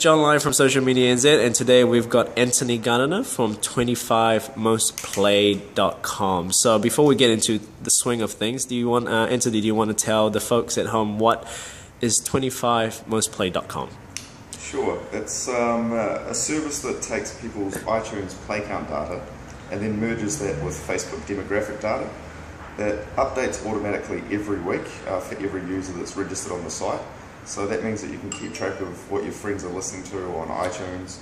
John Lyon from Social Media NZ, and today we've got Anthony Gardiner from 25mostplayed.com. So before we get into the swing of things, Anthony, do you want to tell the folks at home what is 25mostplayed.com? Sure. It's a service that takes people's iTunes play count data and then merges that with Facebook demographic data that updates automatically every week for every user that's registered on the site. So that means that you can keep track of what your friends are listening to on iTunes.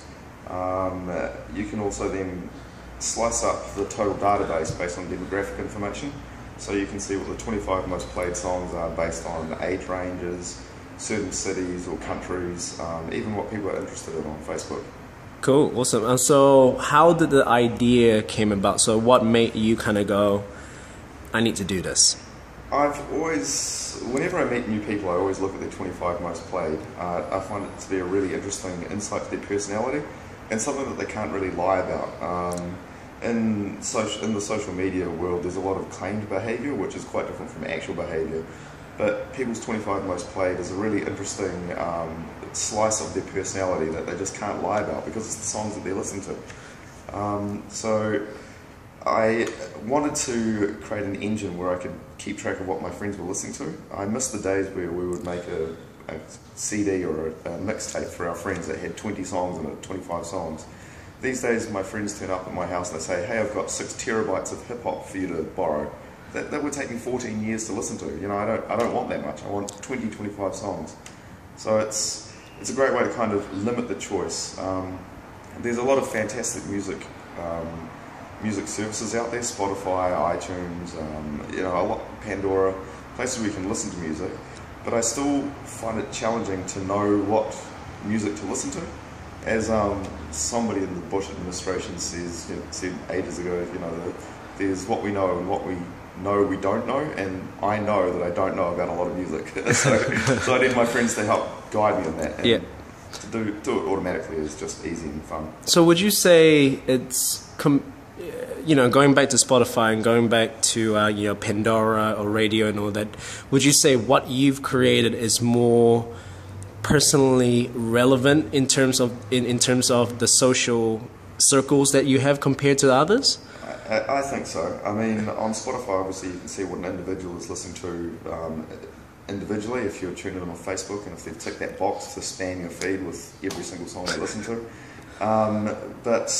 You can also then slice up the total database based on demographic information. So you can see what the 25 most played songs are based on age ranges, certain cities or countries, even what people are interested in on Facebook. Cool, awesome. So how did the idea came about? So what made you kind of go, I need to do this? Whenever I meet new people, I always look at their 25 most played. I find it to be a really interesting insight to their personality and something that they can't really lie about. In the social media world, there's a lot of claimed behaviour, which is quite different from actual behaviour. But people's 25 most played is a really interesting slice of their personality that they just can't lie about because it's the songs that they're listening to. So I wanted to create an engine where I could keep track of what my friends were listening to. I missed the days where we would make a CD or a mixtape for our friends that had 20 songs in it, 25 songs. These days my friends turn up at my house and they say, hey, I've got 6 terabytes of hip hop for you to borrow. That would take me 14 years to listen to. You know, I don't want that much. I want 20, 25 songs. So it's a great way to kind of limit the choice. There's a lot of fantastic music services out there, Spotify, iTunes, Pandora, places where you can listen to music. But I still find it challenging to know what music to listen to. As somebody in the Bush administration said ages ago, there's what we know and what we know we don't know, and I know that I don't know about a lot of music. so I need my friends to help guide me on that. And yeah. To do it automatically is just easy and fun. So would you say it's going back to Spotify and going back to Pandora or radio and all that, would you say what you've created is more personally relevant in terms of the social circles that you have compared to others? I think so. I mean, on Spotify, obviously, you can see what an individual is listening to individually if you're tuned in on Facebook and if they've ticked that box to spam your feed with every single song they listen to. But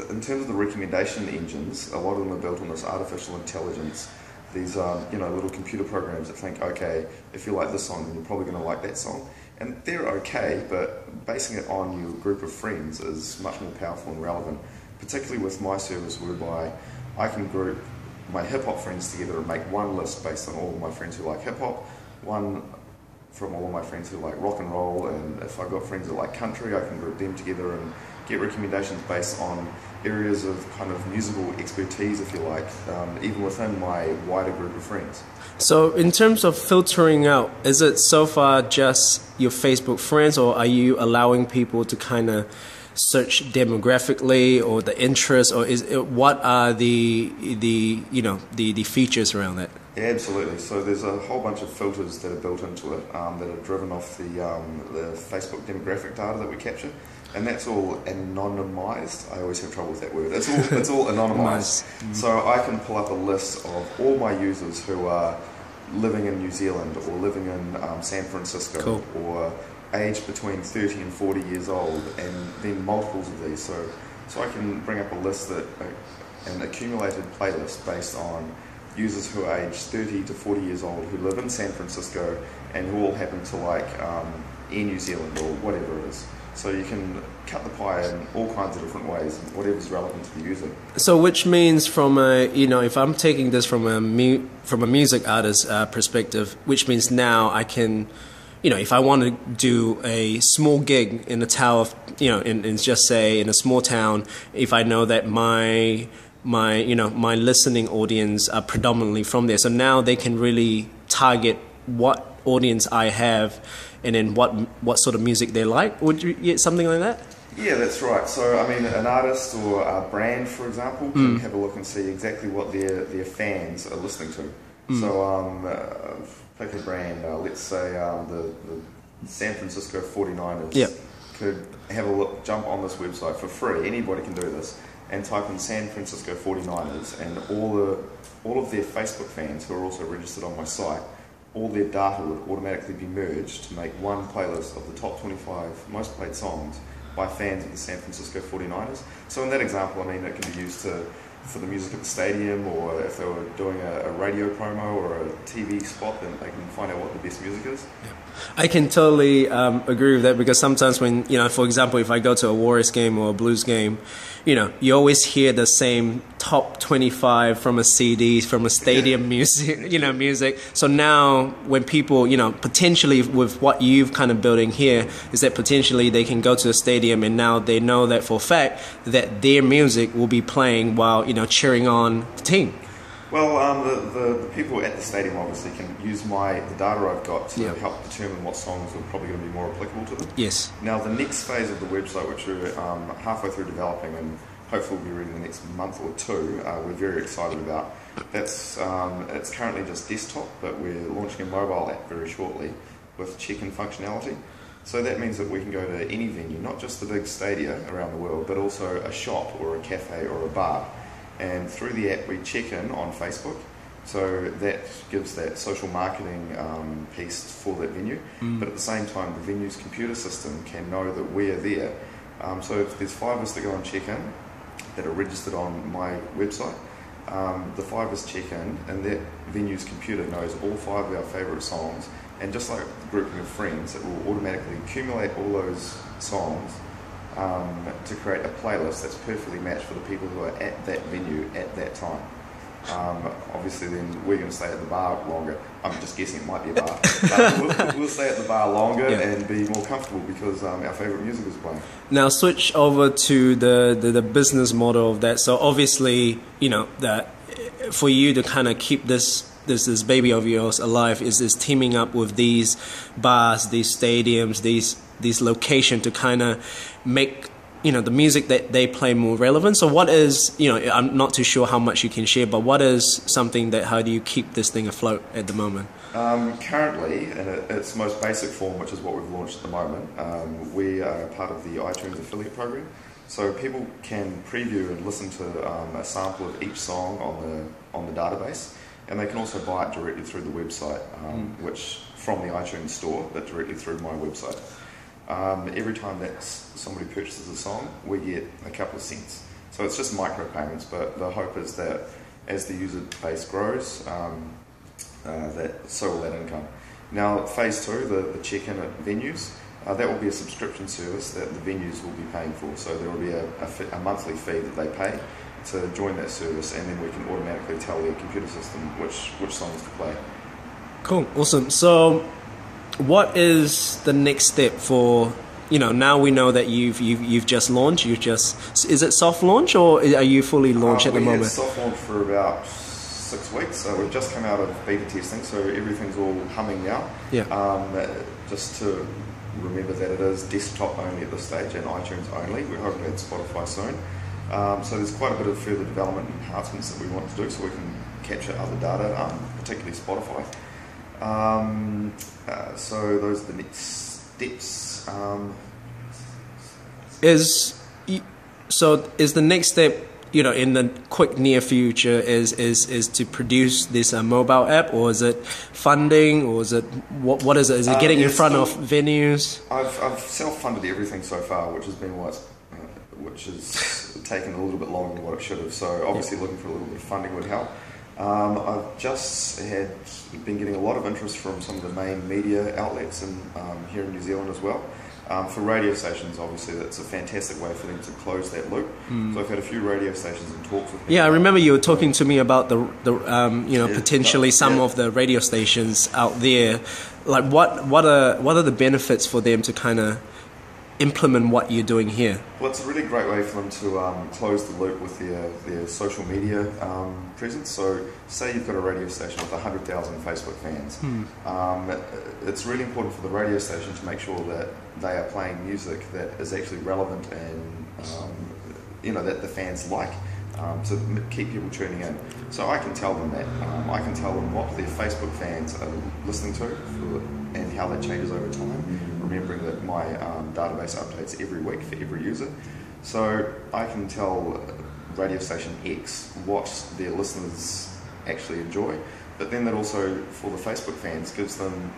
in terms of the recommendation engines, a lot of them are built on this artificial intelligence. These little computer programs that think, okay, if you like this song, then you're probably going to like that song. And they're okay, but basing it on your group of friends is much more powerful and relevant, particularly with my service whereby I can group my hip-hop friends together and make one list based on all of my friends who like hip-hop, one from all of my friends who like rock and roll, and if I've got friends that like country, I can group them together and get recommendations based on areas of kind of musical expertise, if you like, even within my wider group of friends. So in terms of filtering out, is it so far just your Facebook friends, or are you allowing people to kind of search demographically or the interests, or what are the features around that? Yeah, absolutely. So there's a whole bunch of filters that are built into it that are driven off the Facebook demographic data that we capture, and that's all anonymized. I always have trouble with that word. It's all anonymized. So I can pull up a list of all my users who are living in New Zealand or living in San Francisco, cool, or aged between 30 and 40 years old, and then multiples of these. So I can bring up a list an accumulated playlist based on users who are aged 30 to 40 years old who live in San Francisco and who all happen to like Air New Zealand or whatever it is. So you can cut the pie in all kinds of different ways, whatever's relevant to the user. So which means from if I'm taking this from a music artist perspective, which means now I can, if I want to do a small gig in a town of, in just say in a small town, if I know that my listening audience are predominantly from there, so now they can really target what audience I have and then what sort of music they like. Would you get something like that? Yeah, that's right. So, I mean, an artist or a brand, for example, can have a look and see exactly what their fans are listening to. So, pick a brand, let's say the San Francisco 49ers. Yep. could have a look, jump on this website for free, anybody can do this, and type in San Francisco 49ers, and all of their Facebook fans who are also registered on my site, all their data would automatically be merged to make one playlist of the top 25 most played songs by fans of the San Francisco 49ers. So in that example, I mean, it can be used for the music at the stadium, or if they were doing a radio promo or a TV spot, then they can find out what the best music is. Yeah. I can totally agree with that, because sometimes when, for example, if I go to a Warriors game or a Blues game, you always hear the same top 25 from a CD, from a stadium music, music. So now when people, potentially with what you've kind of building here, is that potentially they can go to a stadium and now they know that for a fact that their music will be playing while, cheering on the team. Well, the people at the stadium obviously can use the data I've got to help determine what songs are probably going to be more applicable to them. Yes. Now, the next phase of the website, which we're halfway through developing and hopefully will be ready in the next month or two, we're very excited about. It's currently just desktop, but we're launching a mobile app very shortly with check-in functionality. So that means that we can go to any venue, not just the big stadia around the world, but also a shop or a cafe or a bar. And through the app we check in on Facebook, so that gives that social marketing piece for that venue. But at the same time, the venue's computer system can know that we're there. So if there's 5 of us that go and check in that are registered on my website, the 5 of us check in, and that venue's computer knows all 5 of our favourite songs, and just like a grouping of friends, it will automatically accumulate all those songs to create a playlist that's perfectly matched for the people who are at that venue at that time. Obviously then we're going to stay at the bar longer. I'm just guessing it might be a bar. We'll stay at the bar longer and be more comfortable because our favourite music is playing. Now switch over to the business model of that. So obviously, that for you to kind of keep this baby of yours alive is teaming up with these bars, these stadiums, these locations to kind of make the music that they play more relevant. So what is, I'm not too sure how much you can share, but what is something how do you keep this thing afloat at the moment? Currently, in its most basic form, which is what we've launched at the moment, we are part of the iTunes affiliate program. So people can preview and listen to a sample of each song on the database, and they can also buy it directly through the website, which from the iTunes store, but directly through my website. Every time that somebody purchases a song, we get a couple of cents. So it's just micropayments, but the hope is that as the user base grows, so will that income. Now, phase 2, the check-in at venues, that will be a subscription service that the venues will be paying for. So there will be a monthly fee that they pay to join that service, and then we can automatically tell their computer system which songs to play. Cool, awesome. So what is the next step for, now we know that you've just launched, is it soft launch or are you fully launched at the moment? We had soft launch for about 6 weeks, so we've just come out of beta testing, so everything's all humming now. Just to remember that it is desktop only at this stage and iTunes only. We're hoping to add Spotify soon. So there's quite a bit of further development and enhancements that we want to do so we can capture other data, particularly Spotify. So those are the next steps. Is the next step, in the quick near future, is to produce this mobile app, or is it funding, or is it what is it? Is it getting in front of venues? I've self-funded everything so far, which has been which has taken a little bit longer than what it should have. So obviously looking for a little bit of funding would help. I've just been getting a lot of interest from some of the main media outlets here in New Zealand as well. For radio stations, obviously, that's a fantastic way for them to close that loop. So I've had a few radio stations and talks with people. Yeah, I remember you were talking to me about potentially some of the radio stations out there. Like, what are the benefits for them to kind of implement what you're doing here? Well, it's a really great way for them to close the loop with their social media presence. So say you've got a radio station with 100,000 Facebook fans. It's really important for the radio station to make sure that they are playing music that is actually relevant and that the fans like. to keep people tuning in. So I can tell them that. I can tell them what their Facebook fans are listening to and how that changes over time, remembering that my database updates every week for every user. So I can tell radio station X what their listeners actually enjoy, but then that also, for the Facebook fans, gives them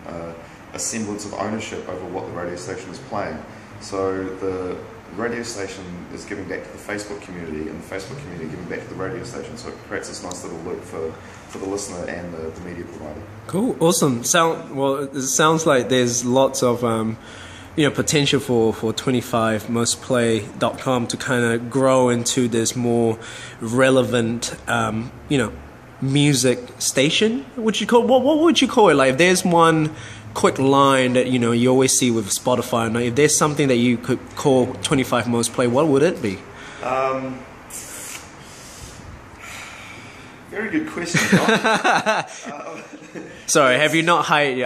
a semblance of ownership over what the radio station is playing. So the radio station is giving back to the Facebook community, and the Facebook community giving back to the radio station. So it creates this nice little loop for the listener and the media provider. Cool, awesome. Well, it sounds like there's lots of potential for 25mostplay.com to kind of grow into this more relevant music station. What would you call it? Like, if there's one quick line that you always see with Spotify, and if there's something that you could call 25 most play, what would it be? Very good question, John. Sorry, have you not hired?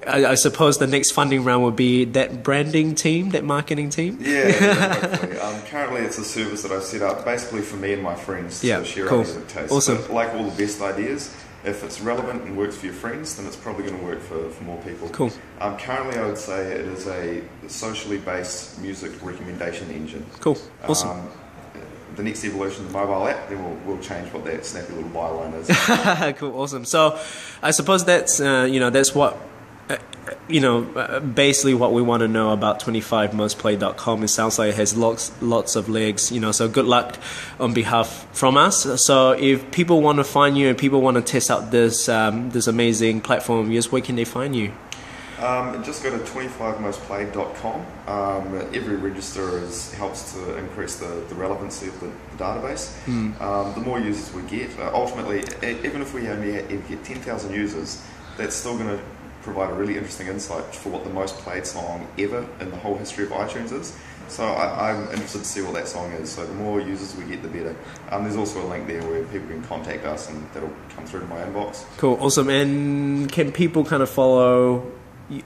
I suppose the next funding round would be that branding team, that marketing team. Yeah, hopefully. Currently, it's a service that I've set up basically for me and my friends to share our music tastes. Awesome. But like all the best ideas, if it's relevant and works for your friends, then it's probably going to work for more people. Cool. Currently, I would say it is a socially based music recommendation engine. Cool. Awesome. The next evolution of the mobile app, then we'll change what that snappy little byline is. Cool. Awesome. So, I suppose that's that's what. Basically what we want to know about 25mostplay.com. It sounds like it has lots of legs, so good luck on behalf from us. So if people want to find you and people want to test out this amazing platform, yes, where can they find you? Just go to 25mostplay.com. Every register helps to increase the relevancy of the database. The more users we get, ultimately, even if we only get 10,000 users, that's still going to provide a really interesting insight for what the most played song ever in the whole history of iTunes is. So I'm interested to see what that song is. So the more users we get, the better. There's also a link there where people can contact us, and that'll come through to my inbox. Cool, awesome. And can people kind of follow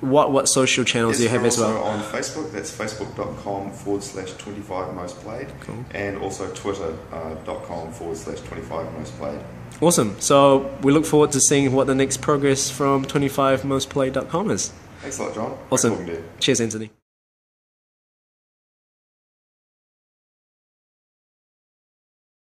what social channels do you have as well? Also on Facebook, that's facebook.com/25mostplayed. Cool. And also twitter.com/25mostplayed. Awesome. So we look forward to seeing what the next progress from 25mostplay.com is. Thanks a lot, John. Awesome. Cheers, Anthony.